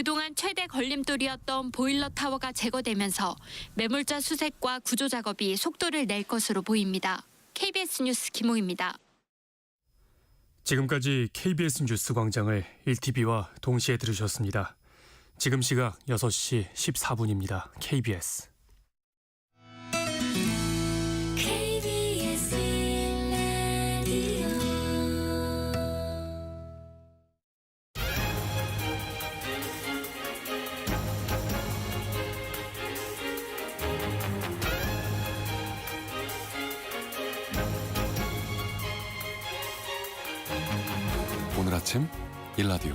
그동안 최대 걸림돌이었던 보일러 타워가 제거되면서 매몰자 수색과 구조 작업이 속도를 낼 것으로 보입니다. KBS 뉴스 김호입니다. 지금까지 KBS 뉴스 광장을 1TV와 동시에 들으셨습니다. 지금 시각 6시 14분입니다. KBS. 오늘 아침 일라디오.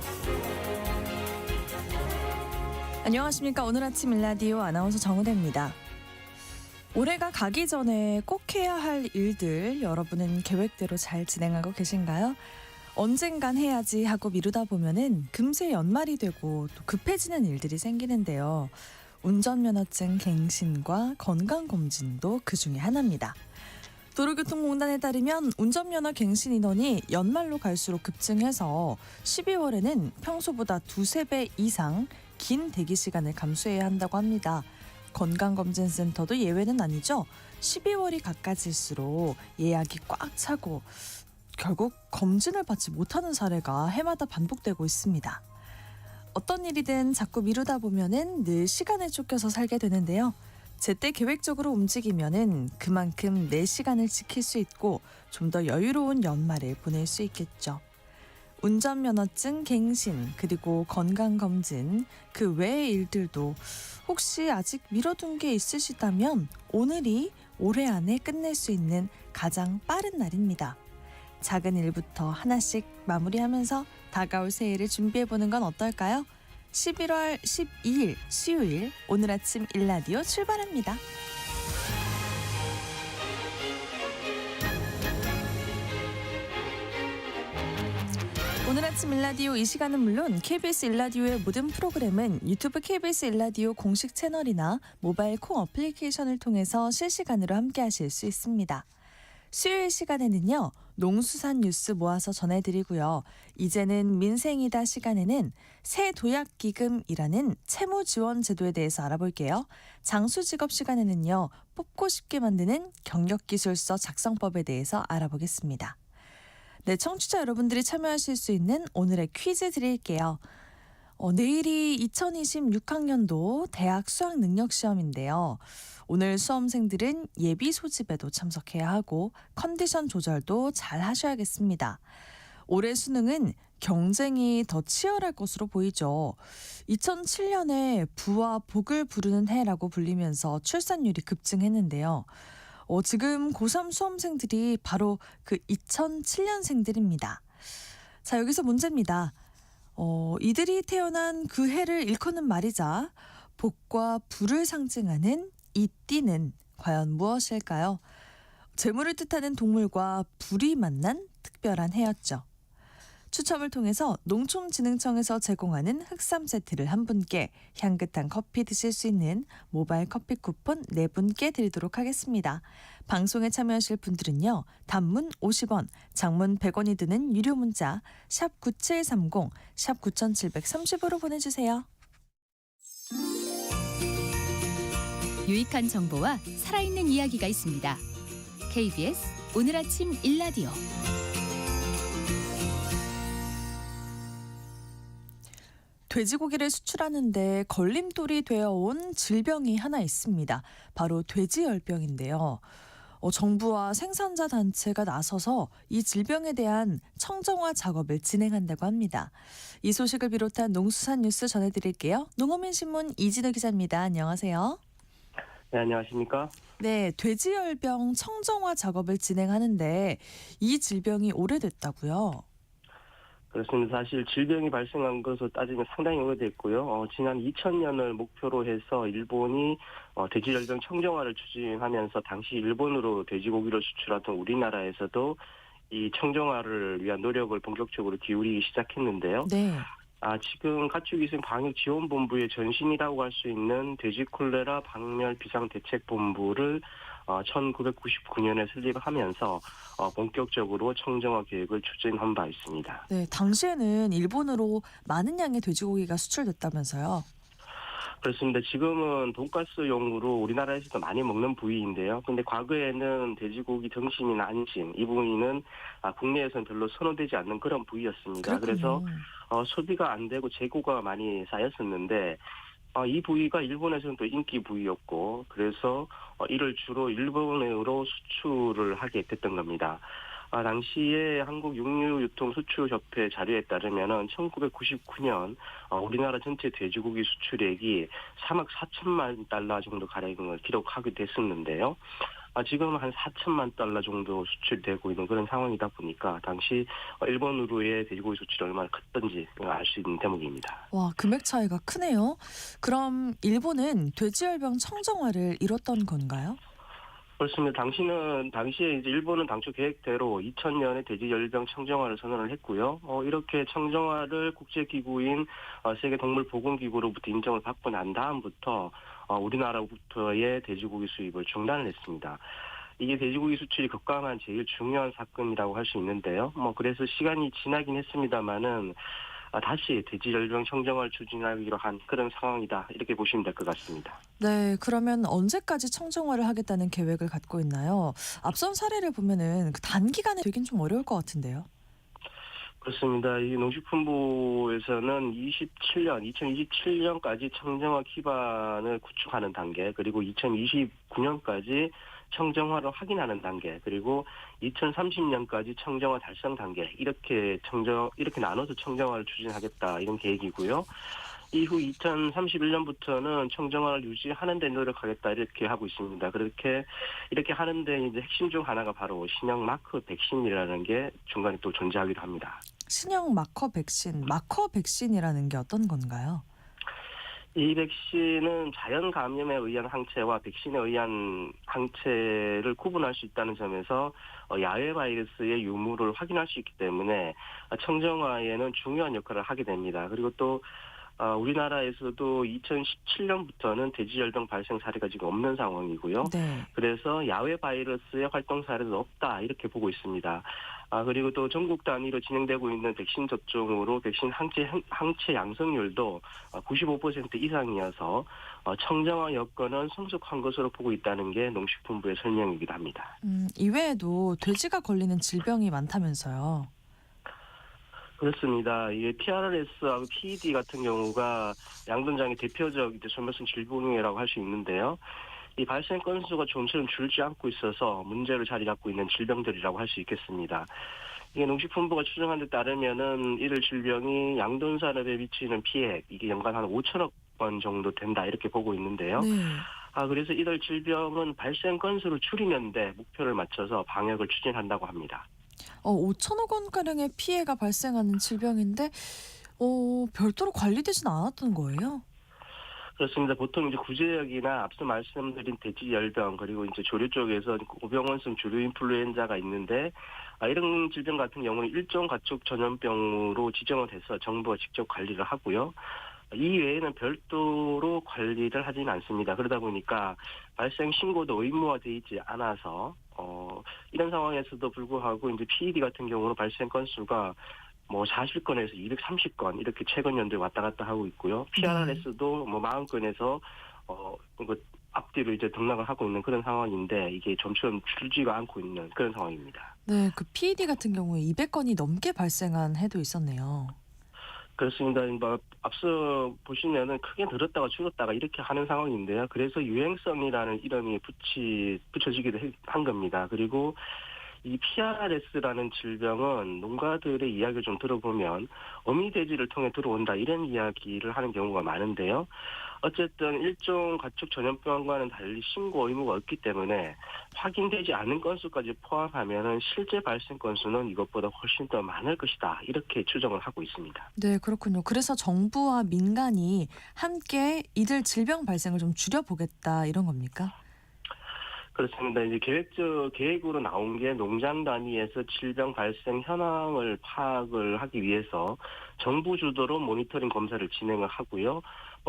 안녕하십니까. 오늘 아침 일라디오 아나운서 정우대입니다. 올해가 가기 전에 꼭 해야 할 일들 여러분은 계획대로 잘 진행하고 계신가요? 언젠간 해야지 하고 미루다 보면은 금세 연말이 되고 또 급해지는 일들이 생기는데요. 운전면허증 갱신과 건강검진도 그 중에 하나입니다. 도로교통공단에 따르면 운전면허 갱신 인원이 연말로 갈수록 급증해서 12월에는 평소보다 2~3배 이상 긴 대기 시간을 감수해야 한다고 합니다. 건강검진센터도 예외는 아니죠. 12월이 가까질수록 예약이 꽉 차고 결국 검진을 받지 못하는 사례가 해마다 반복되고 있습니다. 어떤 일이든 자꾸 미루다 보면은 늘 시간에 쫓겨서 살게 되는데요. 제때 계획적으로 움직이면은 그만큼 내 시간을 지킬 수 있고 좀 더 여유로운 연말을 보낼 수 있겠죠. 운전면허증 갱신 그리고 건강검진 그 외의 일들도 혹시 아직 미뤄둔 게 있으시다면 오늘이 올해 안에 끝낼 수 있는 가장 빠른 날입니다. 작은 일부터 하나씩 마무리하면서 다가올 새해를 준비해보는 건 어떨까요? 11월 12일 수요일 오늘 아침 일라디오 출발합니다. 오늘 아침 일라디오 이 시간은 물론 KBS 일라디오의 모든 프로그램은 유튜브 KBS 일라디오 공식 채널이나 모바일 콩 어플리케이션을 통해서 실시간으로 함께하실 수 있습니다. 수요일 시간에는요. 농수산 뉴스 모아서 전해드리고요. 이제는 민생이다 시간에는 새도약기금이라는 채무지원 제도에 대해서 알아볼게요. 장수직업 시간에는요. 뽑고 싶게 만드는 경력기술서 작성법에 대해서 알아보겠습니다. 네, 청취자 여러분들이 참여하실 수 있는 오늘의 퀴즈 드릴게요. 내일이 2026학년도 대학 수학능력시험인데요. 오늘 수험생들은 예비 소집에도 참석해야 하고 컨디션 조절도 잘 하셔야겠습니다. 올해 수능은 경쟁이 더 치열할 것으로 보이죠. 2007년에 부와 복을 부르는 해라고 불리면서 출산율이 급증했는데요. 지금 고3 수험생들이 바로 그 2007년생들입니다. 자, 여기서 문제입니다. 이들이 태어난 그 해를 일컫는 말이자 복과 불을 상징하는 이 띠는 과연 무엇일까요? 재물을 뜻하는 동물과 불이 만난 특별한 해였죠. 추첨을 통해서 농촌진흥청에서 제공하는 흑삼 세트를 한 분께, 향긋한 커피 드실 수 있는 모바일 커피 쿠폰 4분께 드리도록 하겠습니다. 방송에 참여하실 분들은요. 단문 50원, 장문 100원이 드는 유료 문자 샵 9730, 샵 9730으로 보내주세요. 유익한 정보와 살아있는 이야기가 있습니다. KBS 오늘 아침 일라디오. 돼지고기를 수출하는데 걸림돌이 되어온 질병이 하나 있습니다. 바로 돼지열병인데요. 정부와 생산자 단체가 나서서 이 질병에 대한 청정화 작업을 진행한다고 합니다. 이 소식을 비롯한 농수산 뉴스 전해드릴게요. 농어민신문 이진우 기자입니다. 안녕하세요. 네, 안녕하십니까? 네, 돼지열병 청정화 작업을 진행하는데 이 질병이 오래됐다고요? 그렇습니다. 사실 질병이 발생한 것으로 따지면 상당히 오래됐고요. 지난 2000년을 목표로 해서 일본이 돼지열병 청정화를 추진하면서 당시 일본으로 돼지고기를 수출하던 우리나라에서도 이 청정화를 위한 노력을 본격적으로 기울이기 시작했는데요. 네. 지금 가축위생 방역지원본부의 전신이라고 할 수 있는 돼지콜레라 박멸 비상대책본부를 1999년에 설립하면서 본격적으로 청정화 계획을 추진한 바 있습니다. 네, 당시에는 일본으로 많은 양의 돼지고기가 수출됐다면서요. 그렇습니다. 지금은 돈가스용으로 우리나라에서도 많이 먹는 부위인데요. 근데 과거에는 돼지고기 등심이나 안심 이 부위는 국내에서는 별로 선호되지 않는 그런 부위였습니다. 그래서 소비가 안 되고 재고가 많이 쌓였었는데 이 부위가 일본에서는 또 인기 부위였고 그래서 이를 주로 일본으로 수출을 하게 됐던 겁니다. 당시에 한국육류유통수출협회 자료에 따르면은 1999년 우리나라 전체 돼지고기 수출액이 3억 4천만 달러 정도 가량을 기록하게 됐었는데요. 지금은 한 4천만 달러 정도 수출되고 있는 그런 상황이다 보니까 당시 일본으로의 돼지고기 수출이 얼마나 컸던지 알 수 있는 대목입니다. 와, 금액 차이가 크네요. 그럼 일본은 돼지열병 청정화를 이뤘던 건가요? 그렇습니다. 당시에 이제 일본은 당초 계획대로 2000년에 돼지열병 청정화를 선언을 했고요. 이렇게 청정화를 국제기구인 세계동물보건기구로부터 인정을 받고 난 다음부터 우리나라부터의 돼지고기 수입을 중단을 했습니다. 이게 돼지고기 수출이 급감한 제일 중요한 사건이라고 할 수 있는데요. 그래서 시간이 지나긴 했습니다만은 다시 돼지열병 청정화를 추진하기로 한 그런 상황이다. 이렇게 보시면 될 것 같습니다. 네, 그러면 언제까지 청정화를 하겠다는 계획을 갖고 있나요? 앞선 사례를 보면은 그 단기간에 되긴 좀 어려울 것 같은데요. 그렇습니다. 이 농식품부에서는 2027년까지 청정화 기반을 구축하는 단계, 그리고 2029년까지 청정화를 확인하는 단계, 그리고 2030년까지 청정화 달성 단계 이렇게 나눠서 청정화를 추진하겠다 이런 계획이고요. 이후 2031년부터는 청정화를 유지하는 데 노력하겠다 이렇게 하고 있습니다. 이렇게 하는데 이제 핵심 중 하나가 바로 신형 마커 백신이라는 게 중간에 또 존재하기도 합니다. 신형 마커 백신이라는 게 어떤 건가요? 이 백신은 자연 감염에 의한 항체와 백신에 의한 항체를 구분할 수 있다는 점에서 야외 바이러스의 유무를 확인할 수 있기 때문에 청정화에는 중요한 역할을 하게 됩니다. 그리고 또 우리나라에서도 2017년부터는 돼지열병 발생 사례가 지금 없는 상황이고요. 네. 그래서 야외 바이러스의 활동 사례도 없다 이렇게 보고 있습니다. 그리고 또 전국 단위로 진행되고 있는 백신 접종으로 백신 항체 양성률도 95% 이상이어서 청정화 여건은 성숙한 것으로 보고 있다는 게 농식품부의 설명이기도 합니다. 이외에도 돼지가 걸리는 질병이 많다면서요. 그렇습니다. 이게 PRRS하고 PED 같은 경우가 양돈장의 대표적 소멸성 질병이라고 할 수 있는데요. 이 발생 건수가 좀처럼 줄지 않고 있어서 문제로 자리 잡고 있는 질병들이라고 할 수 있겠습니다. 이게 농식품부가 추정한 데 따르면은 이들 질병이 양돈 산업에 미치는 피해 이게 연간 한 5천억 원 정도 된다 이렇게 보고 있는데요. 네. 그래서 이들 질병은 발생 건수를 줄이는 데 목표를 맞춰서 방역을 추진한다고 합니다. 5천억 원가량의 피해가 발생하는 질병인데 별도로 관리되진 않았던 거예요? 그렇습니다. 보통 이제 구제역이나 앞서 말씀드린 돼지열병 그리고 이제 조류 쪽에서 고병원성 조류 인플루엔자가 있는데 이런 질병 같은 경우는 일종 가축 전염병으로 지정을 해서 정부가 직접 관리를 하고요. 이 외에는 별도로 관리를 하지는 않습니다. 그러다 보니까 발생 신고도 의무화되어 있지 않아서 이런 상황에서도 불구하고 이제 PED 같은 경우는 발생 건수가 40건에서 230건 이렇게 최근 연도에 왔다 갔다 하고 있고요. PRRS도 40건에서 앞뒤로 이제 등락을 하고 있는 그런 상황인데 이게 점점 줄지가 않고 있는 그런 상황입니다. 네, 그 PED 같은 경우에 200건이 넘게 발생한 해도 있었네요. 그렇습니다. 앞서 보시면은 크게 늘었다가 줄었다가 이렇게 하는 상황인데요. 그래서 유행성이라는 이름이 붙여지기도 한 겁니다. 그리고 이 PRRS라는 질병은 농가들의 이야기를 좀 들어보면 어미돼지를 통해 들어온다 이런 이야기를 하는 경우가 많은데요. 어쨌든 일종 가축 전염병과는 달리 신고 의무가 없기 때문에 확인되지 않은 건수까지 포함하면 실제 발생 건수는 이것보다 훨씬 더 많을 것이다. 이렇게 추정을 하고 있습니다. 네, 그렇군요. 그래서 정부와 민간이 함께 이들 질병 발생을 좀 줄여보겠다 이런 겁니까? 그렇습니다. 이제 계획으로 나온 게 농장 단위에서 질병 발생 현황을 파악을 하기 위해서 정부 주도로 모니터링 검사를 진행을 하고요.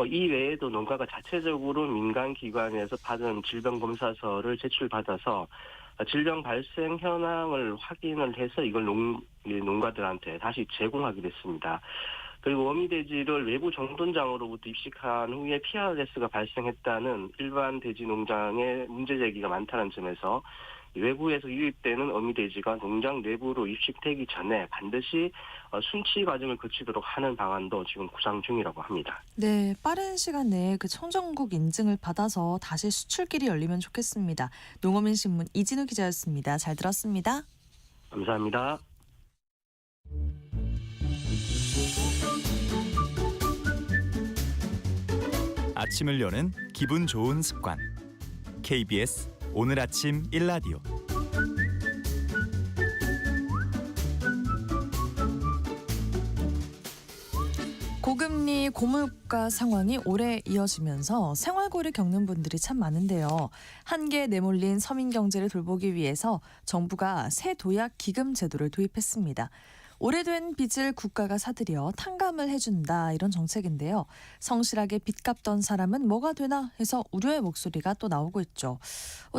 이 외에도 농가가 자체적으로 민간 기관에서 받은 질병 검사서를 제출받아서 질병 발생 현황을 확인을 해서 이걸 농가들한테 다시 제공하게 됐습니다. 그리고 어미돼지를 외부 정돈장으로부터 입식한 후에 PRS가 발생했다는 일반 돼지 농장의 문제 제기가 많다는 점에서 외부에서 유입되는 어미돼지가 농장 내부로 입식되기 전에 반드시 순치 과정을 거치도록 하는 방안도 지금 구상 중이라고 합니다. 네, 빠른 시간 내에 그 청정국 인증을 받아서 다시 수출길이 열리면 좋겠습니다. 농어민신문 이진우 기자였습니다. 잘 들었습니다. 감사합니다. 아침을 여는 기분 좋은 습관. KBS 오늘 아침 일라디오. 고금리 고물가 상황이 오래 이어지면서 생활고를 겪는 분들이 참 많은데요. 한계에 내몰린 서민 경제를 돌보기 위해서 정부가 새 도약 기금 제도를 도입했습니다. 오래된 빚을 국가가 사들여 탕감을 해준다 이런 정책인데요. 성실하게 빚 갚던 사람은 뭐가 되나 해서 우려의 목소리가 또 나오고 있죠.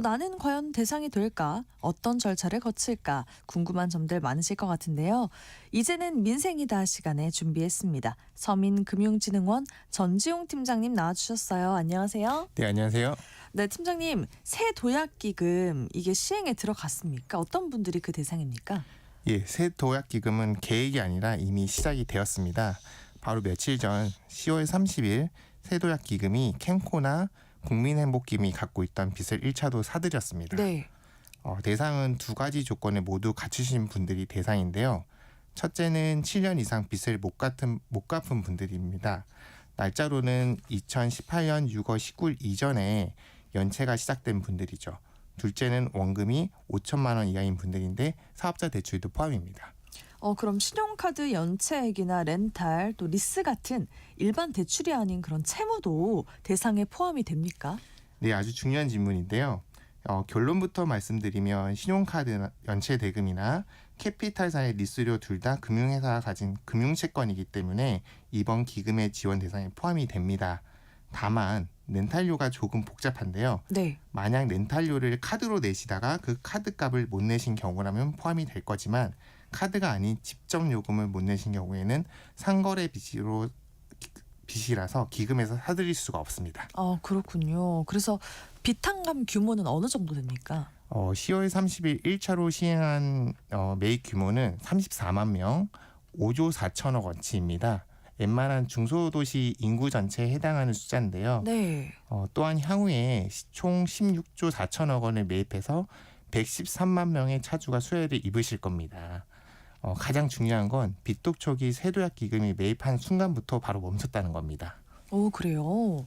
나는 과연 대상이 될까? 어떤 절차를 거칠까? 궁금한 점들 많으실 것 같은데요. 이제는 민생이다 시간에 준비했습니다. 서민금융진흥원 전지용 팀장님 나와주셨어요. 안녕하세요. 네, 안녕하세요. 네, 팀장님. 새 도약기금 이게 시행에 들어갔습니까? 어떤 분들이 그 대상입니까? 예, 새 도약기금은 계획이 아니라 이미 시작이 되었습니다. 바로 며칠 전 10월 30일 새 도약기금이 캠코나 국민행복기금이 갖고 있던 빚을 1차도 사들였습니다. 네. 대상은 두 가지 조건을 모두 갖추신 분들이 대상인데요. 첫째는 7년 이상 빚을 못 갚은 분들입니다. 날짜로는 2018년 6월 19일 이전에 연체가 시작된 분들이죠. 둘째는 원금이 5천만 원 이하인 분들인데 사업자 대출도 포함입니다. 그럼 신용카드 연체액이나 렌탈 또 리스 같은 일반 대출이 아닌 그런 채무도 대상에 포함이 됩니까? 네, 아주 중요한 질문인데요. 결론부터 말씀드리면 신용카드 연체 대금이나 캐피탈사의 리스료 둘 다 금융회사가 가진 금융채권이기 때문에 이번 기금의 지원 대상에 포함이 됩니다. 다만 렌탈료가 조금 복잡한데요. 네. 만약 렌탈료를 카드로 내시다가 그 카드값을 못 내신 경우라면 포함이 될 거지만 카드가 아닌 직접 요금을 못 내신 경우에는 상거래 빚이라서 기금에서 사들일 수가 없습니다. 그렇군요. 그래서 빚탕감 규모는 어느 정도 됩니까? 10월 30일 1차로 시행한 매입 규모는 34만 명, 5조 4천억 원치입니다. 웬만한 중소도시 인구 전체에 해당하는 숫자인데요. 네. 또한 향후에 총 16조 4천억 원을 매입해서 113만 명의 차주가 수혜를 입으실 겁니다. 가장 중요한 건 빚독촉이 새도약 기금이 매입한 순간부터 바로 멈췄다는 겁니다. 그래요.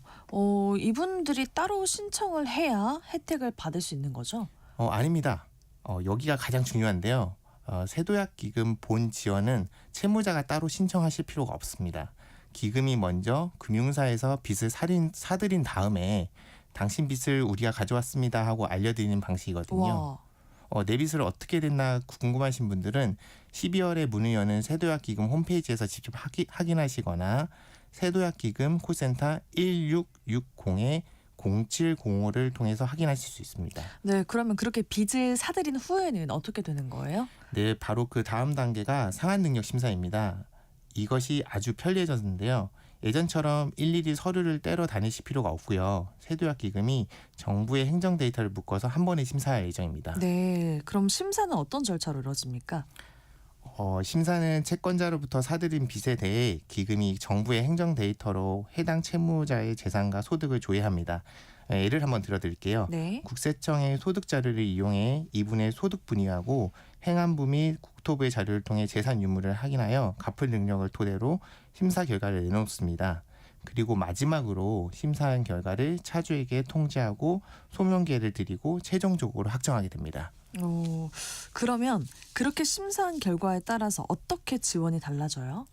이분들이 따로 신청을 해야 혜택을 받을 수 있는 거죠? 아닙니다. 여기가 가장 중요한데요. 새도약 기금 본 지원은 채무자가 따로 신청하실 필요가 없습니다. 기금이 먼저 금융사에서 빚을 사들인 다음에 당신 빚을 우리가 가져왔습니다 하고 알려드리는 방식이거든요. 내 빚을 어떻게 됐나 궁금하신 분들은 12월에 문을 여는 새도약 기금 홈페이지에서 직접 확인하시거나 새도약 기금 콜센터 1660-0705를 통해서 확인하실 수 있습니다. 네, 그러면 그렇게 빚을 사들인 후에는 어떻게 되는 거예요? 네, 바로 그 다음 단계가 상한 능력 심사입니다. 이것이 아주 편리해졌는데요. 예전처럼 일일이 서류를 떼러 다니실 필요가 없고요. 새도약 기금이 정부의 행정 데이터를 묶어서 한 번에 심사할 예정입니다. 네, 그럼 심사는 어떤 절차로 이루어집니까? 심사는 채권자로부터 사들인 빚에 대해 기금이 정부의 행정 데이터로 해당 채무자의 재산과 소득을 조회합니다. 예를 한번 들어드릴게요. 네. 국세청의 소득 자료를 이용해 이분의 소득 분위하고 행안부 및 국토부의 자료를 통해 재산 유무를 확인하여 갚을 능력을 토대로 심사 결과를 내놓습니다. 그리고 마지막으로 심사한 결과를 차주에게 통지하고 소명 기회를 드리고 최종적으로 확정하게 됩니다. 그러면 그렇게 심사한 결과에 따라서 어떻게 지원이 달라져요?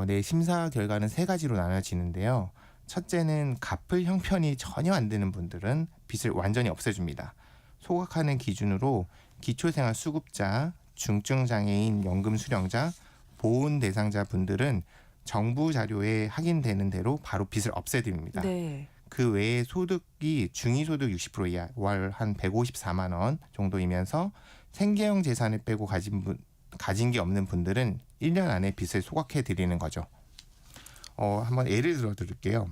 네, 심사 결과는 세 가지로 나눠지는데요. 첫째는 갚을 형편이 전혀 안 되는 분들은 빚을 완전히 없애줍니다. 소각하는 기준으로 기초생활수급자, 중증장애인 연금 수령자, 보훈 대상자 분들은 정부 자료에 확인되는 대로 바로 빚을 없애드립니다. 네. 그 외에 소득이 중위소득 60% 이하, 월 한 154만 원 정도이면서 생계형 재산을 빼고 가진 게 없는 분들은 1년 안에 빚을 소각해 드리는 거죠. 한번 예를 들어 드릴게요.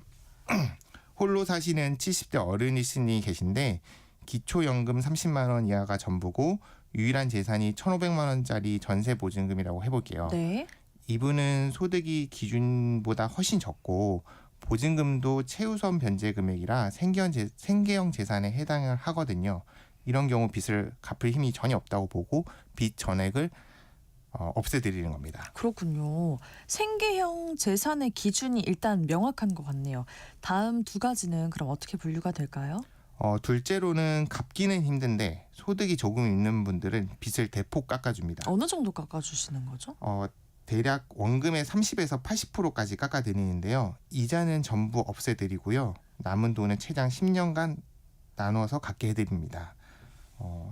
홀로 사시는 70대 어른이신이 계신데 기초연금 30만 원 이하가 전부고 유일한 재산이 1,500만 원짜리 전세 보증금이라고 해볼게요. 네. 이분은 소득이 기준보다 훨씬 적고 보증금도 최우선 변제 금액이라 생계형 재산에 해당을 하거든요. 이런 경우 빚을 갚을 힘이 전혀 없다고 보고 빚 전액을 없애드리는 겁니다. 그렇군요. 생계형 재산의 기준이 일단 명확한 것 같네요. 다음 두 가지는 그럼 어떻게 분류가 될까요? 둘째로는 갚기는 힘든데 소득이 조금 있는 분들은 빚을 대폭 깎아줍니다. 어느 정도 깎아주시는 거죠? 대략 원금의 30에서 80%까지 깎아드리는데요. 이자는 전부 없애드리고요. 남은 돈은 최장 10년간 나누어서 갚게 해드립니다.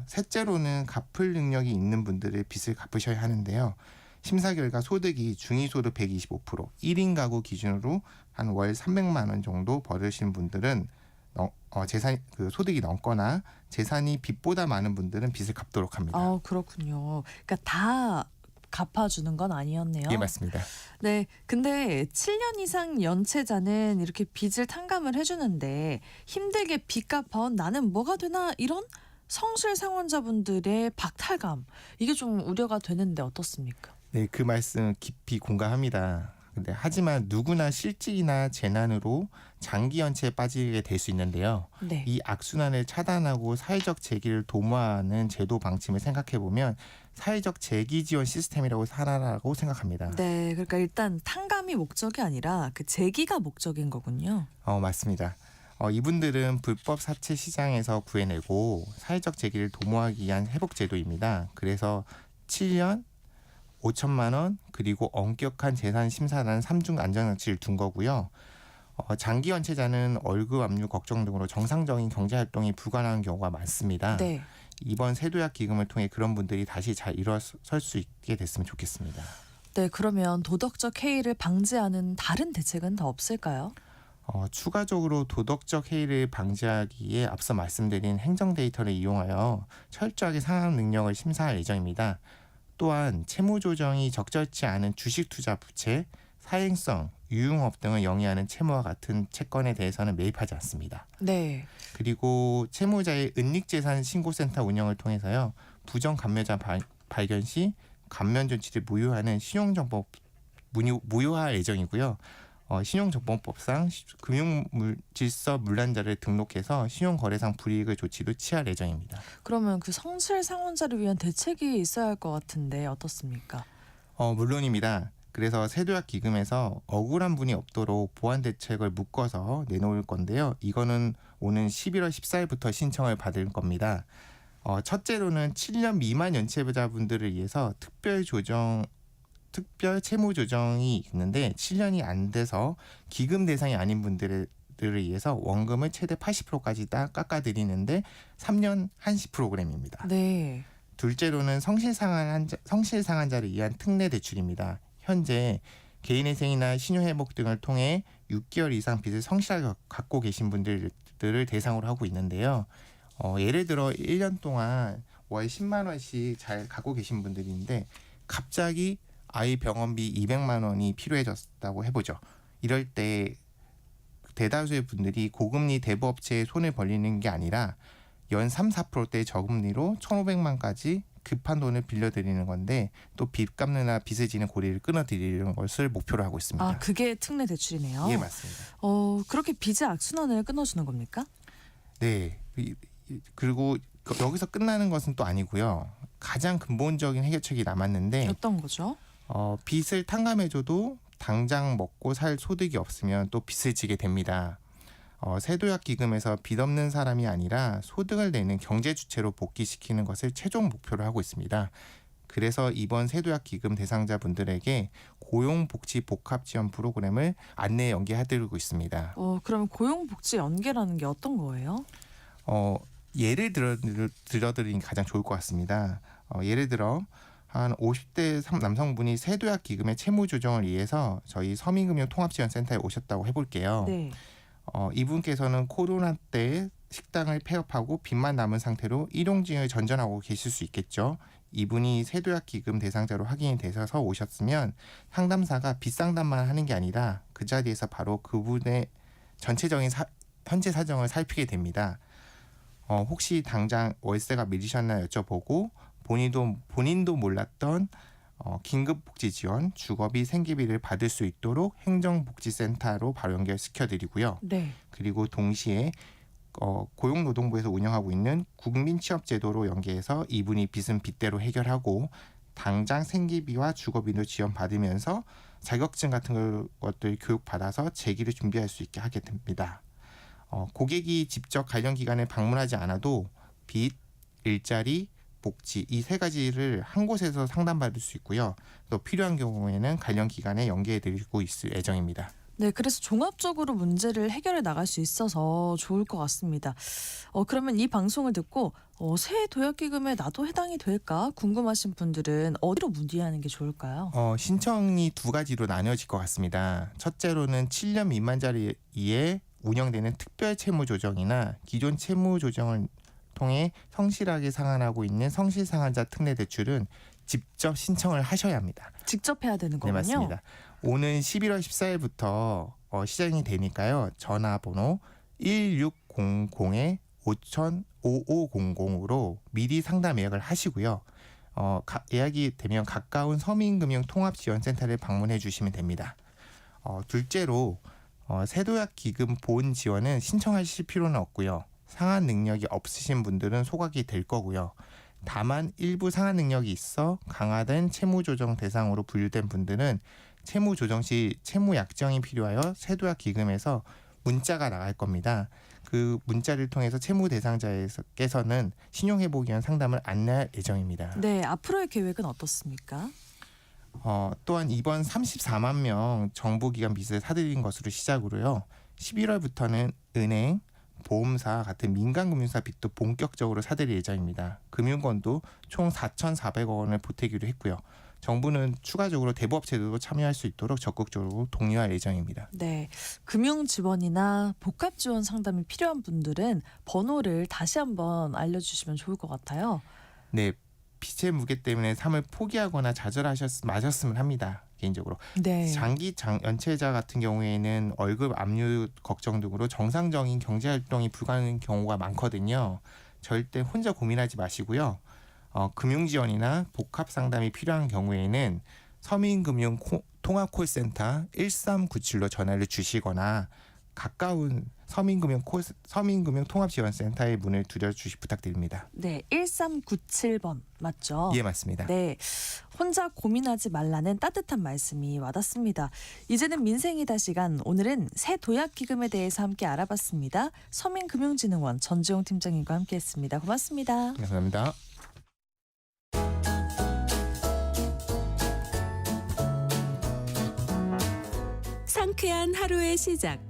셋째로는 갚을 능력이 있는 분들의 빚을 갚으셔야 하는데요. 심사 결과 소득이 중위소득 125%, 1인 가구 기준으로 한 월 300만 원 정도 벌으신 분들은 소득이 넘거나 재산이 빚보다 많은 분들은 빚을 갚도록 합니다. 그렇군요. 그러니까 다 갚아주는 건 아니었네요. 예, 맞습니다. 네, 근데 7년 이상 연체자는 이렇게 빚을 탕감을 해주는데 힘들게 빚 갚아온 나는 뭐가 되나 이런 성실상환자분들의 박탈감 이게 좀 우려가 되는데 어떻습니까? 네, 그 말씀 깊이 공감합니다. 근데 하지만 누구나 실직이나 재난으로 장기 연체에 빠지게 될 수 있는데요. 네. 이 악순환을 차단하고 사회적 재기를 도모하는 제도 방침을 생각해 보면 사회적 재기 지원 시스템이라고 하나라고 생각합니다. 네, 그러니까 일단 탕감이 목적이 아니라 그 재기가 목적인 거군요. 맞습니다. 이분들은 불법 사채 시장에서 구해내고 사회적 재기를 도모하기 위한 회복 제도입니다. 그래서 7년 5천만 원 그리고 엄격한 재산 심사라는 3중 안전장치를 둔 거고요. 장기 연체자는 월급 압류 걱정 등으로 정상적인 경제활동이 불가능한 경우가 많습니다. 네. 이번 세도약 기금을 통해 그런 분들이 다시 잘 일어설 수 있게 됐으면 좋겠습니다. 네, 그러면 도덕적 해이를 방지하는 다른 대책은 더 없을까요? 추가적으로 도덕적 해이를 방지하기에 앞서 말씀드린 행정 데이터를 이용하여 철저하게 상환 능력을 심사할 예정입니다. 또한 채무 조정이 적절치 않은 주식 투자 부채, 사행성, 유흥업 등을 영위하는 채무와 같은 채권에 대해서는 매입하지 않습니다. 네. 그리고 채무자의 은닉재산 신고센터 운영을 통해서요. 부정 감면자 발견 시 감면 조치를 무효하는 신용정보 무효할 예정이고요. 신용정보법상 금융질서 물란자를 등록해서 신용거래상 불이익을 조치도 취할 예정입니다. 그러면 그 성실상환자를 위한 대책이 있어야 할 것 같은데 어떻습니까? 물론입니다. 그래서 세도약 기금에서 억울한 분이 없도록 보완 대책을 묶어서 내놓을 건데요. 이거는 오는 11월 14일부터 신청을 받을 겁니다. 첫째로는 7년 미만 연체자분들을 위해서 특별 채무 조정이 있는데 7년이 안 돼서 기금 대상이 아닌 분들을 위해서 원금을 최대 80%까지 깎아드리는데 3년 한시 프로그램입니다. 네. 둘째로는 성실상환자를 위한 특례 대출입니다. 현재 개인회생이나 신용회복 등을 통해 6개월 이상 빚을 성실하게 갖고 계신 분들을 대상으로 하고 있는데요. 예를 들어 1년 동안 월 10만 원씩 잘 갖고 계신 분들인데 갑자기 아이 병원비 200만 원이 필요해졌다고 해보죠. 이럴 때 대다수의 분들이 고금리 대부업체에 손을 벌리는 게 아니라 연 3, 4%대 저금리로 1,500만까지 급한 돈을 빌려드리는 건데 또 빚 갚느라 빚을 지는 고리를 끊어드리는 것을 목표로 하고 있습니다. 그게 특례 대출이네요. 예, 맞습니다. 그렇게 빚의 악순환을 끊어주는 겁니까? 네. 그리고 여기서 끝나는 것은 또 아니고요. 가장 근본적인 해결책이 남았는데 어떤 거죠? 빚을 탕감해줘도 당장 먹고 살 소득이 없으면 또 빚을 지게 됩니다. 세도약 기금에서 빚 없는 사람이 아니라 소득을 내는 경제 주체로 복귀시키는 것을 최종 목표로 하고 있습니다. 그래서 이번 세도약 기금 대상자분들에게 고용복지 복합지원 프로그램을 안내 연계해드리고 있습니다. 그럼 고용복지 연계라는 게 어떤 거예요? 예를 들어드리는 게 가장 좋을 것 같습니다. 예를 들어 한 50대 남성분이 세도약 기금의 채무 조정을 위해서 저희 서민금융통합지원센터에 오셨다고 해볼게요. 네. 이분께서는 코로나 때 식당을 폐업하고 빚만 남은 상태로 일용직을 전전하고 계실 수 있겠죠. 이분이 세도약 기금 대상자로 확인이 되셔서 오셨으면 상담사가 빚 상담만 하는 게 아니라 그 자리에서 바로 그분의 전체적인 현재 사정을 살피게 됩니다. 혹시 당장 월세가 밀리셨나 여쭤보고 본인도 몰랐던 긴급복지 지원, 주거비, 생계비를 받을 수 있도록 행정복지센터로 바로 연결시켜드리고요. 네. 그리고 동시에 고용노동부에서 운영하고 있는 국민취업제도로 연계해서 이분이 빚은 빚대로 해결하고 당장 생계비와 주거비도 지원받으면서 자격증 같은 것들 교육받아서 재기를 준비할 수 있게 하게 됩니다. 고객이 직접 관련 기관에 방문하지 않아도 빚, 일자리, 복지 이 세 가지를 한 곳에서 상담받을 수 있고요. 또 필요한 경우에는 관련 기관에 연계해드리고 있을 예정입니다. 네, 그래서 종합적으로 문제를 해결해 나갈 수 있어서 좋을 것 같습니다. 그러면 이 방송을 듣고 새 도약기금에 나도 해당이 될까 궁금하신 분들은 어디로 문의하는 게 좋을까요? 신청이 두 가지로 나뉘어질 것 같습니다. 첫째로는 7년 미만짜리에 운영되는 특별 채무 조정이나 기존 채무 조정을 통해 성실하게 상환하고 있는 성실상환자 특례 대출은 직접 신청을 하셔야 합니다. 직접 해야 되는 거군요. 네, 맞습니다. 오는 11월 14일부터 시작이 되니까요. 전화번호 1600-5500으로 미리 상담 예약을 하시고요. 예약이 되면 가까운 서민금융통합지원센터를 방문해 주시면 됩니다. 둘째로 세도약 기금 보훈 지원은 신청하실 필요는 없고요. 상환 능력이 없으신 분들은 소각이 될 거고요. 다만 일부 상환 능력이 있어 강화된 채무 조정 대상으로 분류된 분들은 채무 조정 시 채무 약정이 필요하여 세도약 기금에서 문자가 나갈 겁니다. 그 문자를 통해서 채무 대상자께서는 신용회복위원 상담을 안내할 예정입니다. 네, 앞으로의 계획은 어떻습니까? 또한 이번 34만 명 정부기관 빚을 사들인 것으로 시작으로요. 11월부터는 은행, 보험사 같은 민간금융사 빚도 본격적으로 사들일 예정입니다. 금융권도 총 4,400억 원을 보태기로 했고요. 정부는 추가적으로 대부업체들도 참여할 수 있도록 적극적으로 독려할 예정입니다. 네, 금융 지원이나 복합 지원 상담이 필요한 분들은 번호를 다시 한번 알려주시면 좋을 것 같아요. 네, 빚의 무게 때문에 삶을 포기하거나 마셨으면 합니다. 개인적으로. 네. 장기 연체자 같은 경우에는 월급 압류 걱정 등으로 정상적인 경제활동이 불가능한 경우가 많거든요. 절대 혼자 고민하지 마시고요. 금융지원이나 복합상담이 필요한 경우에는 서민금융통합콜센터 1397로 전화를 주시거나 가까운 서민금융통합지원센터의 문을 두드려주시 부탁드립니다. 네, 1397번 맞죠? 예, 맞습니다. 네, 혼자 고민하지 말라는 따뜻한 말씀이 와닿습니다. 이제는 민생이다 시간, 오늘은 새 도약기금에 대해서 함께 알아봤습니다. 서민금융진흥원 전지용 팀장님과 함께했습니다. 고맙습니다. 감사합니다. 상쾌한 하루의 시작.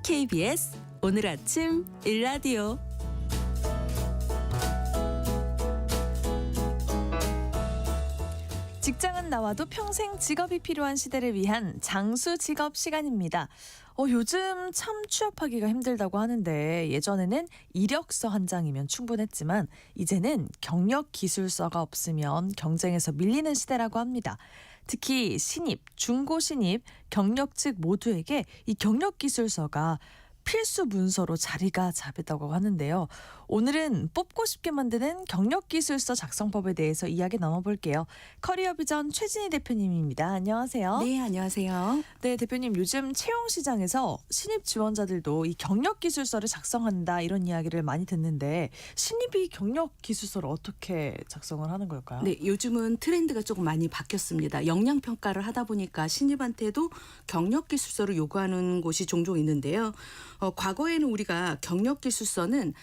KBS 오늘 아침 일라디오. 직장은 나와도 평생 직업이 필요한 시대를 위한 장수 직업 시간입니다. 요즘 참 취업하기가 힘들다고 하는데 예전에는 이력서 한 장이면 충분했지만 이제는 경력 기술서가 없으면 경쟁에서 밀리는 시대라고 합니다. 특히 신입, 중고 신입, 경력직 모두에게 이 경력 기술서가 필수 문서로 자리가 잡혔다고 하는데요. 오늘은 뽑고 싶게 만드는 경력기술서 작성법에 대해서 이야기 나눠볼게요. 커리어비전 최진희 대표님입니다. 안녕하세요. 네, 안녕하세요. 네, 대표님 요즘 채용시장에서 신입 지원자들도 이 경력기술서를 작성한다 이런 이야기를 많이 듣는데 신입이 경력기술서를 어떻게 작성을 하는 걸까요? 네, 요즘은 트렌드가 조금 많이 바뀌었습니다. 역량평가를 하다 보니까 신입한테도 경력기술서를 요구하는 곳이 종종 있는데요. 과거에는 우리가 경력기술서는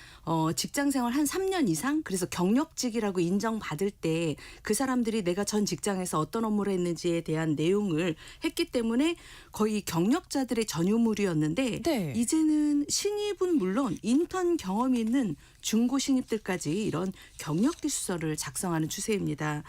직장생활 한 3년 이상 그래서 경력직이라고 인정받을 때 그 사람들이 내가 전 직장에서 어떤 업무를 했는지에 대한 내용을 했기 때문에 거의 경력자들의 전유물이었는데 네. 이제는 신입은 물론 인턴 경험이 있는 중고 신입들까지 이런 경력기술서를 작성하는 추세입니다.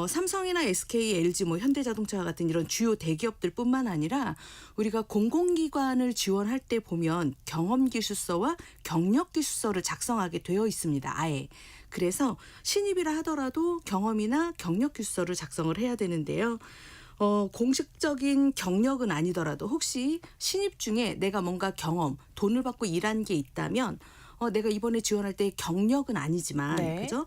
삼성이나 SK, LG, 현대자동차 같은 이런 주요 대기업들뿐만 아니라 우리가 공공기관을 지원할 때 보면 경험기술서와 경력기술서를 작성하게 되어 있습니다. 아예. 그래서 신입이라 하더라도 경험이나 경력기술서를 작성을 해야 되는데요. 공식적인 경력은 아니더라도 혹시 신입 중에 내가 뭔가 경험, 돈을 받고 일한 게 있다면 내가 이번에 지원할 때 경력은 아니지만 네. 그죠?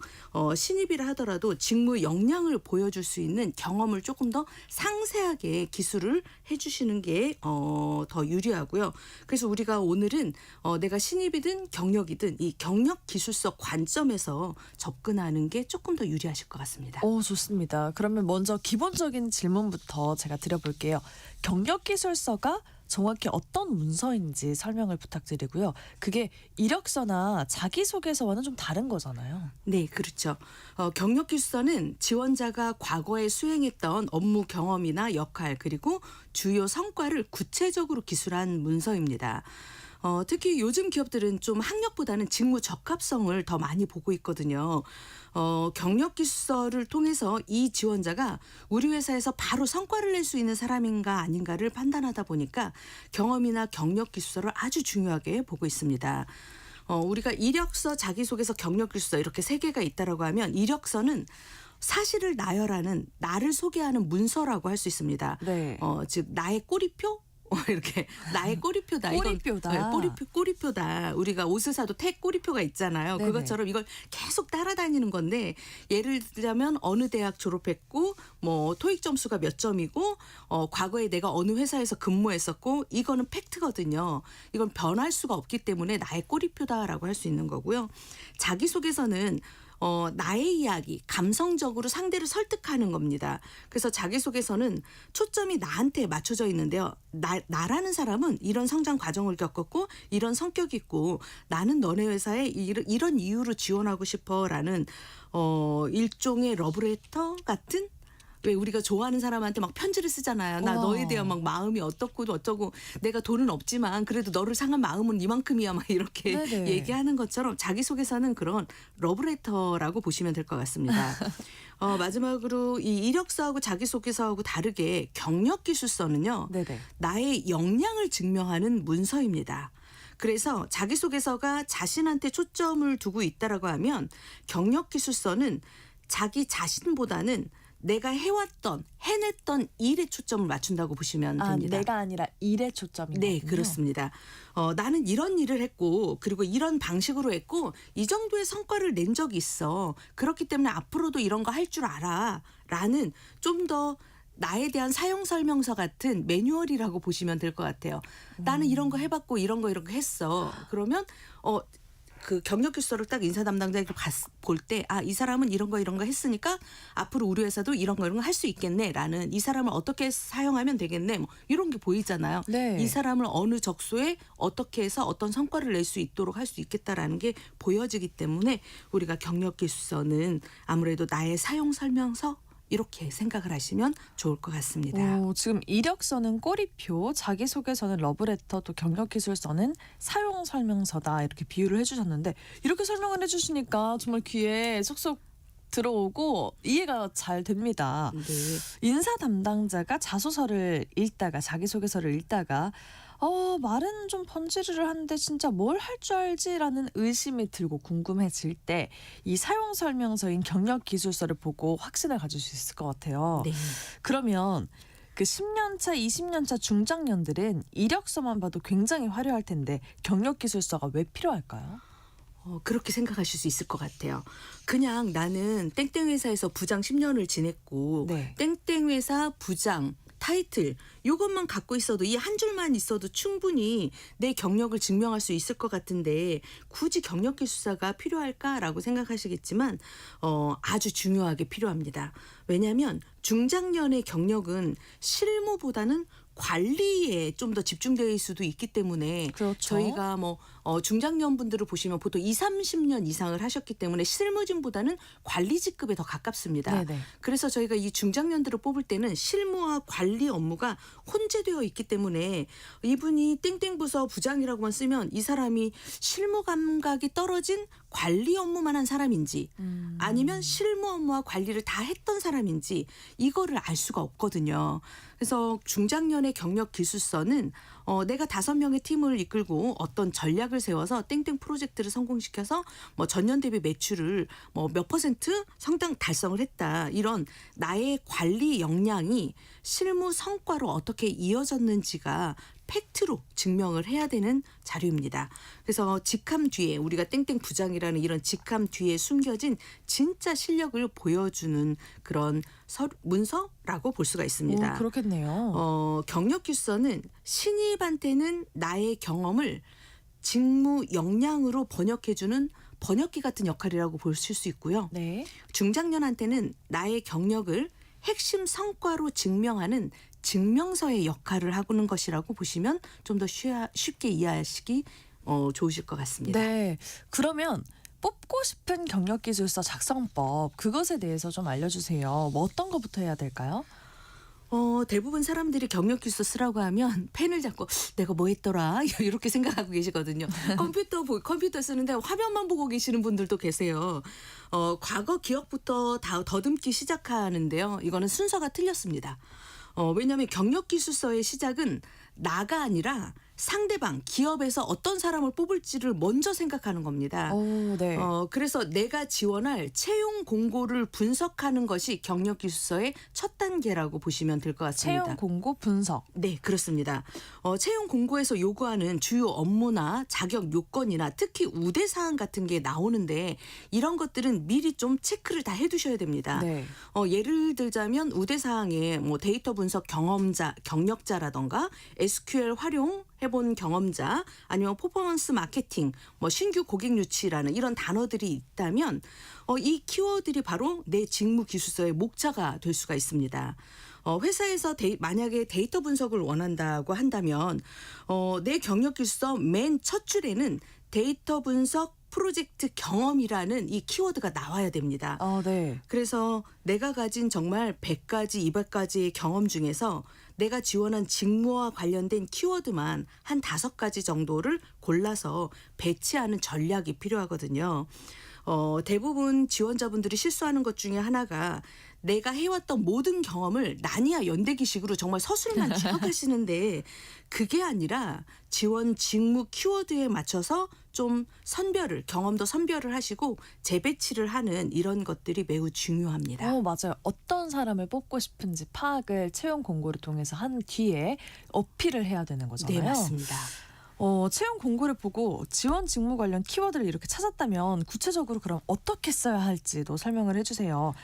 신입이라 하더라도 직무 역량을 보여줄 수 있는 경험을 조금 더 상세하게 기술을 해주시는 게 더 유리하고요. 그래서 우리가 오늘은 내가 신입이든 경력이든 이 경력 기술서 관점에서 접근하는 게 조금 더 유리하실 것 같습니다. 좋습니다. 그러면 먼저 기본적인 질문부터 제가 드려볼게요. 경력기술서가 정확히 어떤 문서인지 설명을 부탁드리고요. 그게 이력서나 자기소개서와는 좀 다른 거잖아요. 네, 그렇죠. 경력기술서는 지원자가 과거에 수행했던 업무 경험이나 역할 그리고 주요 성과를 구체적으로 기술한 문서입니다. 특히 요즘 기업들은 좀 학력보다는 직무 적합성을 더 많이 보고 있거든요. 경력기술서를 통해서 이 지원자가 우리 회사에서 바로 성과를 낼 수 있는 사람인가 아닌가를 판단하다 보니까 경험이나 경력기술서를 아주 중요하게 보고 있습니다. 우리가 이력서, 자기소개서, 경력기술서 이렇게 세 개가 있다라고 하면 이력서는 사실을 나열하는 나를 소개하는 문서라고 할 수 있습니다. 네. 즉 나의 꼬리표? 이렇게 나의 꼬리표다. 꼬리표다. 이건, 꼬리표다. 우리가 옷을 사도 택 꼬리표가 있잖아요. 네네. 그것처럼 이걸 계속 따라다니는 건데 예를 들자면 어느 대학 졸업했고 토익 점수가 몇 점이고 과거에 내가 어느 회사에서 근무했었고 이거는 팩트거든요. 이건 변할 수가 없기 때문에 나의 꼬리표다라고 할 수 있는 거고요. 자기소개서는 나의 이야기, 감성적으로 상대를 설득하는 겁니다. 그래서 자기소개서는 초점이 나한테 맞춰져 있는데요. 나라는 사람은 이런 성장 과정을 겪었고 이런 성격이 있고 나는 너네 회사에 이런 이유로 지원하고 싶어라는 일종의 러브레터 같은 왜 우리가 좋아하는 사람한테 막 편지를 쓰잖아요. 나 너에 대한 막 마음이 어떻고 어쩌고 내가 돈은 없지만 그래도 너를 향한 마음은 이만큼이야 막 이렇게 네네. 얘기하는 것처럼 자기소개서는 그런 러브레터라고 보시면 될 것 같습니다. 마지막으로 이 이력서하고 자기소개서하고 다르게 경력기술서는요. 네네. 나의 역량을 증명하는 문서입니다. 그래서 자기소개서가 자신한테 초점을 두고 있다라고 하면 경력기술서는 자기 자신보다는 내가 해냈던 일에 초점을 맞춘다고 보시면 됩니다. 내가 아니라 일에 초점이 네, 그렇습니다. 나는 이런 일을 했고 그리고 이런 방식으로 했고 이 정도의 성과를 낸 적이 있어. 그렇기 때문에 앞으로도 이런 거 할 줄 알아. 라는 좀 더 나에 대한 사용 설명서 같은 매뉴얼이라고 보시면 될 것 같아요. 나는 이런 거 해봤고 이런 거 했어. 그러면 그 경력기술서를 딱 인사 담당자에게 볼 때 이 사람은 이런 거 했으니까 앞으로 우리 회사도 이런 거 할 수 있겠네라는 이 사람을 어떻게 사용하면 되겠네 이런 게 보이잖아요. 네. 이 사람을 어느 적소에 어떻게 해서 어떤 성과를 낼 수 있도록 할 수 있겠다라는 게 보여지기 때문에 우리가 경력기술서는 아무래도 나의 사용 설명서 이렇게 생각을 하시면 좋을 것 같습니다. 지금 이력서는 꼬리표, 자기소개서는 러브레터, 또 경력기술서는 사용설명서다 이렇게 비유를 해주셨는데 이렇게 설명을 해주시니까 정말 귀에 쏙쏙 들어오고 이해가 잘 됩니다. 네. 인사 담당자가 자소서를 읽다가 자기소개서를 읽다가 말은 좀 번지르르 하는데 진짜 뭘 할 줄 알지라는 의심이 들고 궁금해질 때 이 사용 설명서인 경력 기술서를 보고 확신을 가질 수 있을 것 같아요. 네. 그러면 그 10년차, 20년차 중장년들은 이력서만 봐도 굉장히 화려할 텐데 경력 기술서가 왜 필요할까요? 그렇게 생각하실 수 있을 것 같아요. 그냥 나는 땡땡 회사에서 부장 10년을 지냈고 네. 땡땡 회사 부장 타이틀 이것만 갖고 있어도 이 한 줄만 있어도 충분히 내 경력을 증명할 수 있을 것 같은데 굳이 경력기술서가 필요할까라고 생각하시겠지만 아주 중요하게 필요합니다. 왜냐하면 중장년의 경력은 실무보다는 관리에 좀 더 집중될 수도 있기 때문에 그렇죠. 저희가 뭐 중장년 분들을 보시면 보통 20, 30년 이상을 하셨기 때문에 실무진보다는 관리 직급에 더 가깝습니다. 네네. 그래서 저희가 이 중장년들을 뽑을 때는 실무와 관리 업무가 혼재되어 있기 때문에 이분이 땡땡 부서 부장이라고만 쓰면 이 사람이 실무 감각이 떨어진 관리 업무만 한 사람인지 아니면 실무 업무와 관리를 다 했던 사람인지 이거를 알 수가 없거든요. 그래서 중장년의 경력 기술서는 내가 5명의 팀을 이끌고 어떤 전략을 세워서 땡땡 프로젝트를 성공시켜서 뭐 전년 대비 매출을 뭐 몇 % 성장 달성을 했다. 이런 나의 관리 역량이 실무 성과로 어떻게 이어졌는지가 팩트로 증명을 해야 되는 자료입니다. 그래서 직함 뒤에 우리가 땡땡 부장이라는 이런 직함 뒤에 숨겨진 진짜 실력을 보여주는 그런 문서라고 볼 수가 있습니다. 그렇겠네요. 경력기술서는 신입한테는 나의 경험을 직무 역량으로 번역해주는 번역기 같은 역할이라고 보실 수 있고요. 네. 중장년한테는 나의 경력을 핵심 성과로 증명하는 증명서의 역할을 하고는 것이라고 보시면 좀 더 쉽게 이해하시기 좋으실 것 같습니다. 네. 그러면 뽑고 싶은 경력기술서 작성법 그것에 대해서 좀 알려주세요. 뭐 어떤 것부터 해야 될까요? 대부분 사람들이 경력기술서 쓰라고 하면 펜을 잡고 내가 뭐 했더라 이렇게 생각하고 계시거든요. 컴퓨터 쓰는데 화면만 보고 계시는 분들도 계세요. 과거 기억부터 다 더듬기 시작하는데요. 이거는 순서가 틀렸습니다. 왜냐하면 경력기술서의 시작은 나가 아니라 상대방 기업에서 어떤 사람을 뽑을지를 먼저 생각하는 겁니다. 네. 그래서 내가 지원할 채용 공고를 분석하는 것이 경력기술서의 첫 단계라고 보시면 될 것 같습니다. 채용 공고 분석. 네, 그렇습니다. 채용 공고에서 요구하는 주요 업무나 자격 요건이나 특히 우대 사항 같은 게 나오는데 이런 것들은 미리 좀 체크를 다 해두셔야 됩니다. 네. 예를 들자면 우대 사항에 뭐 데이터 분석 경력자라던가 SQL 활용 해본 경험자 아니면 퍼포먼스 마케팅, 뭐 신규 고객 유치라는 이런 단어들이 있다면 이 키워드들이 바로 내 직무 기술서의 목차가 될 수가 있습니다. 회사에서 만약에 데이터 분석을 원한다고 한다면 내 경력 기술서 맨 첫 줄에는 데이터 분석 프로젝트 경험이라는 이 키워드가 나와야 됩니다. 네. 그래서 내가 가진 정말 100가지, 200가지의 경험 중에서 내가 지원한 직무와 관련된 키워드만 한 5가지 정도를 골라서 배치하는 전략이 필요하거든요. 대부분 지원자분들이 실수하는 것 중에 하나가 내가 해왔던 모든 경험을 나니아 연대기식으로 정말 서술만 취합하시는데 그게 아니라 지원 직무 키워드에 맞춰서 좀 경험도 선별을 하시고 재배치를 하는 이런 것들이 매우 중요합니다. 맞아요. 어떤 사람을 뽑고 싶은지 파악을 채용 공고를 통해서 한 뒤에 어필을 해야 되는 거잖아요. 네, 맞습니다. 채용 공고를 보고 지원 직무 관련 키워드를 이렇게 찾았다면 구체적으로 그럼 어떻게 써야 할지도 설명을 해주세요.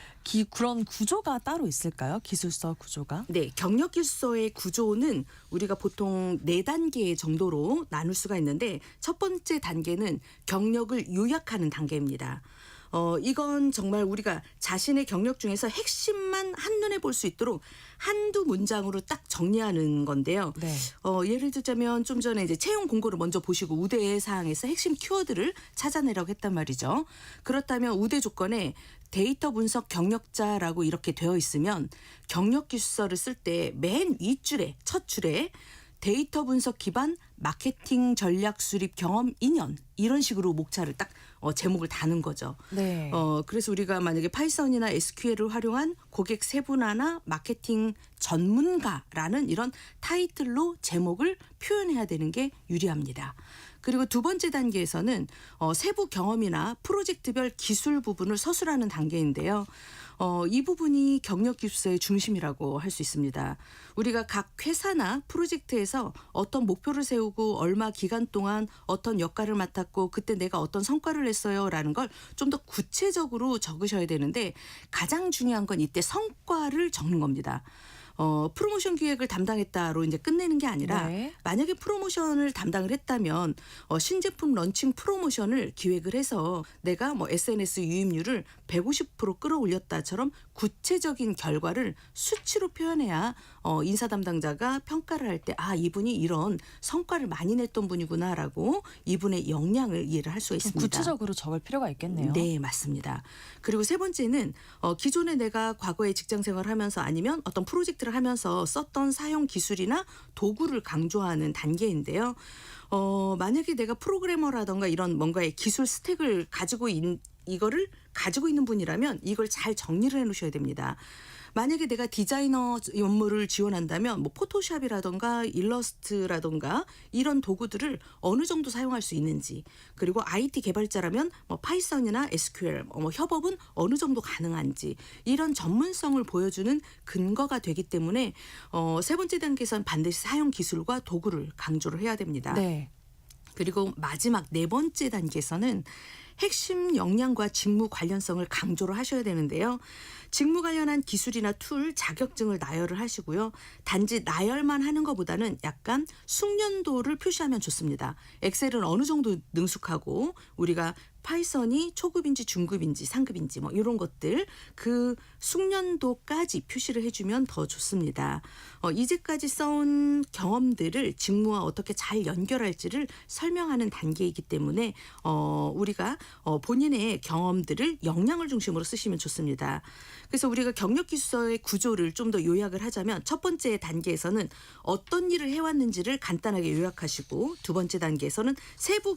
그런 구조가 따로 있을까요? 기술서 구조가? 네, 경력기술서의 구조는 우리가 보통 4단계 정도로 나눌 수가 있는데 첫 번째 단계는 경력을 요약하는 단계입니다. 이건 정말 우리가 자신의 경력 중에서 핵심만 한눈에 볼 수 있도록 한두 문장으로 딱 정리하는 건데요. 네. 예를 들자면 좀 전에 이제 채용 공고를 먼저 보시고 우대 사항에서 핵심 키워드를 찾아내라고 했단 말이죠. 그렇다면 우대 조건에 데이터 분석 경력자라고 이렇게 되어 있으면 경력 기술서를 쓸 때 맨 윗줄에 첫 줄에 데이터 분석 기반 마케팅 전략 수립 경험 2년 이런 식으로 목차를 딱 제목을 다는 거죠. 네. 그래서 우리가 만약에 파이썬이나 SQL을 활용한 고객 세분화나 마케팅 전문가라는 이런 타이틀로 제목을 표현해야 되는 게 유리합니다. 그리고 두 번째 단계에서는 세부 경험이나 프로젝트별 기술 부분을 서술하는 단계인데요. 이 부분이 경력기술서의 중심이라고 할 수 있습니다. 우리가 각 회사나 프로젝트에서 어떤 목표를 세우고 얼마 기간 동안 어떤 역할을 맡았고 그때 내가 어떤 성과를 냈어요라는 걸 좀 더 구체적으로 적으셔야 되는데 가장 중요한 건 이때 성과를 적는 겁니다. 프로모션 기획을 담당했다로 이제 끝내는 게 아니라 네. 만약에 프로모션을 담당을 했다면 신제품 런칭 프로모션을 기획을 해서 내가 뭐 SNS 유입률을 150% 끌어올렸다처럼 구체적인 결과를 수치로 표현해야 인사 담당자가 평가를 할 때 이분이 이런 성과를 많이 냈던 분이구나라고 이분의 역량을 이해를 할 수가 있습니다. 구체적으로 적을 필요가 있겠네요. 네, 맞습니다. 그리고 세 번째는 기존에 내가 과거에 직장 생활을 하면서 아니면 어떤 프로젝트를 하면서 썼던 사용 기술이나 도구를 강조하는 단계인데요. 만약에 내가 프로그래머라던가 이런 뭔가의 기술 스택을 이거를 가지고 있는 분이라면 이걸 잘 정리를 해 놓으셔야 됩니다. 만약에 내가 디자이너 업무를 지원한다면 뭐 포토샵이라던가 일러스트라던가 이런 도구들을 어느 정도 사용할 수 있는지, 그리고 IT 개발자라면 뭐 파이썬이나 SQL, 뭐 협업은 어느 정도 가능한지, 이런 전문성을 보여주는 근거가 되기 때문에 세 번째 단계에서는 반드시 사용 기술과 도구를 강조를 해야 됩니다. 네. 그리고 마지막 네 번째 단계에서는 핵심 역량과 직무 관련성을 강조를 하셔야 되는데요. 직무 관련한 기술이나 툴, 자격증을 나열을 하시고요. 단지 나열만 하는 것보다는 약간 숙련도를 표시하면 좋습니다. 엑셀은 어느 정도 능숙하고 우리가 파이썬이 초급인지 중급인지 상급인지 뭐 이런 것들 그 숙련도까지 표시를 해주면 더 좋습니다. 이제까지 써온 경험들을 직무와 어떻게 잘 연결할지를 설명하는 단계이기 때문에 우리가 본인의 경험들을 역량을 중심으로 쓰시면 좋습니다. 그래서 우리가 경력기술서의 구조를 좀 더 요약을 하자면 첫 번째 단계에서는 어떤 일을 해왔는지를 간단하게 요약하시고, 두 번째 단계에서는 세부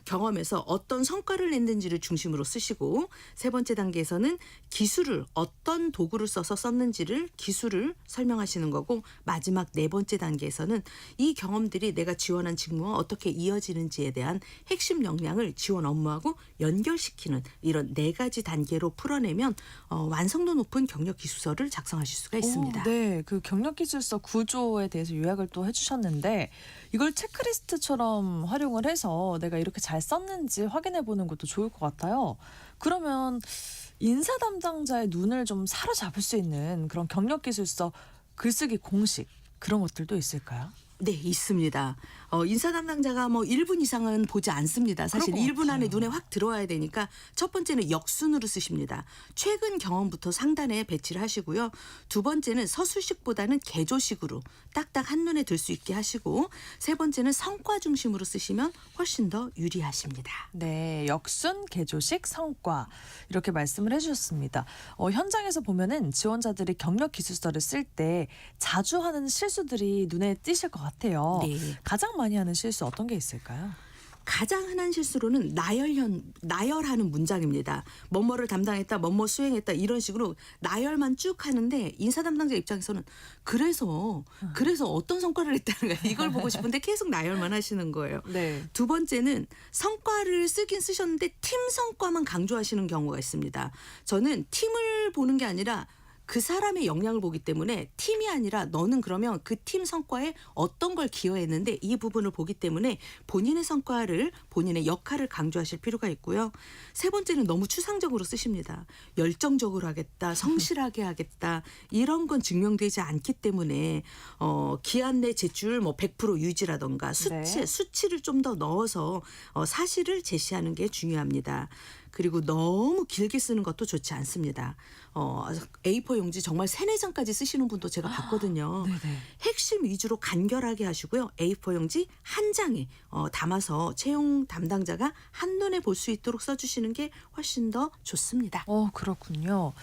경험에서 어떤 성과를 냈는지를 중심으로 쓰시고, 세 번째 단계에서는 기술을 어떤 도구를 써서 썼는지를 기술을 설명하시는 거고, 마지막 네 번째 단계에서는 이 경험들이 내가 지원한 직무와 어떻게 이어지는지에 대한 핵심 역량을 지원 업무하고 연결시키는 이런 네 가지 단계로 풀어내면 완성도 높은 경력기술서를 작성하실 수가 있습니다. 네, 그 경력기술서 구조에 대해서 요약을 또 해주셨는데 이걸 체크리스트처럼 활용을 해서 내가 이렇게 잘 썼는지 확인해보는 것도 좋을 것 같아요. 그러면 인사 담당자의 눈을 좀 사로잡을 수 있는 그런 경력기술서 글쓰기 공식 그런 것들도 있을까요? 네, 있습니다. 인사 담당자가 뭐 1분 이상은 보지 않습니다. 사실 1분 안에 눈에 확 들어와야 되니까 첫 번째는 역순으로 쓰십니다. 최근 경험부터 상단에 배치를 하시고요. 두 번째는 서술식보다는 개조식으로 딱딱 한눈에 들 수 있게 하시고, 세 번째는 성과 중심으로 쓰시면 훨씬 더 유리하십니다. 네, 역순, 개조식, 성과 이렇게 말씀을 해주셨습니다. 현장에서 보면은 지원자들이 경력기술서를 쓸 때 자주 하는 실수들이 눈에 띄실 것 같아요. 네. 가장 많이 하는 실수 어떤 게 있을까요? 가장 흔한 실수로는 나열하는 문장입니다. 뭐뭐를 담당했다, 뭐뭐 수행했다 이런 식으로 나열만 쭉 하는데 인사 담당자 입장에서는 그래서 어떤 성과를 냈다는 거야. 이걸 보고 싶은데 계속 나열만 하시는 거예요. 네. 두 번째는 성과를 쓰긴 쓰셨는데 팀 성과만 강조하시는 경우가 있습니다. 저는 팀을 보는 게 아니라 그 사람의 역량을 보기 때문에 팀이 아니라 너는 그러면 그 팀 성과에 어떤 걸 기여했는데 이 부분을 보기 때문에 본인의 성과를, 본인의 역할을 강조하실 필요가 있고요. 세 번째는 너무 추상적으로 쓰십니다. 열정적으로 하겠다, 성실하게 하겠다 이런 건 증명되지 않기 때문에 기한 내 제출 뭐 100% 유지라던가 수치를 좀 더 넣어서 사실을 제시하는 게 중요합니다. 그리고 너무 길게 쓰는 것도 좋지 않습니다. A4 용지 정말 3-4장까지 쓰시는 분도 제가 봤거든요. 핵심 위주로 간결하게 하시고요. A4 용지 한 장에 담아서 채용 담당자가 한눈에 볼 수 있도록 써주시는 게 훨씬 더 좋습니다. 그렇군요.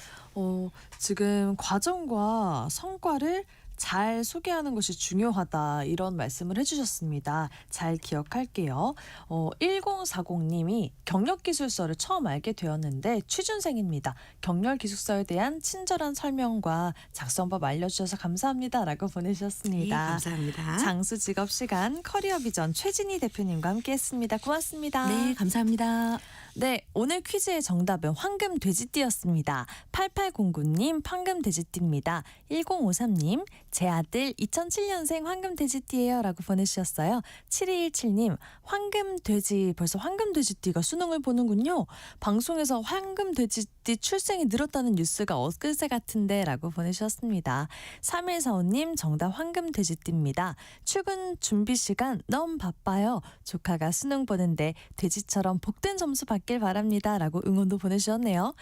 지금 과정과 성과를 잘 소개하는 것이 중요하다 이런 말씀을 해주셨습니다. 잘 기억할게요. 1040님이 경력기술서를 처음 알게 되었는데 취준생입니다. 경력기술서에 대한 친절한 설명과 작성법 알려주셔서 감사합니다 라고 보내주셨습니다. 네, 감사합니다. 장수직업시간 커리어비전 최진희 대표님과 함께했습니다. 고맙습니다. 네, 감사합니다. 네, 오늘 퀴즈의 정답은 황금돼지띠였습니다. 8809님 황금돼지띠입니다. 1053님 제 아들 2007년생 황금돼지띠예요 라고 보내주셨어요. 7217님 황금돼지 벌써 황금돼지띠가 수능을 보는군요. 방송에서 황금돼지띠 출생이 늘었다는 뉴스가 엊그제 같은데 라고 보내주셨습니다. 3145님 정답 황금돼지띠입니다. 출근 준비 시간 너무 바빠요. 조카가 수능 보는데 돼지처럼 복된 점수 받길 바랍니다 라고 응원도 보내주셨네요.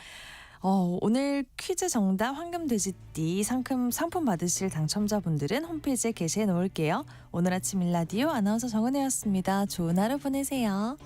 오늘 퀴즈 정답 황금돼지띠 상품 받으실 당첨자분들은 홈페이지에 게시해 놓을게요. 오늘 아침 일라디오 아나운서 정은혜였습니다. 좋은 하루 보내세요.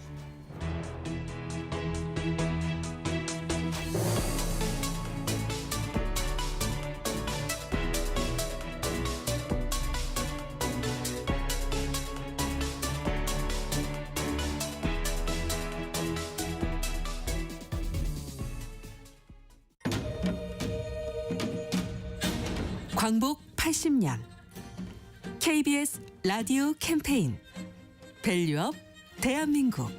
광복 80년 KBS 라디오 캠페인 밸류업 대한민국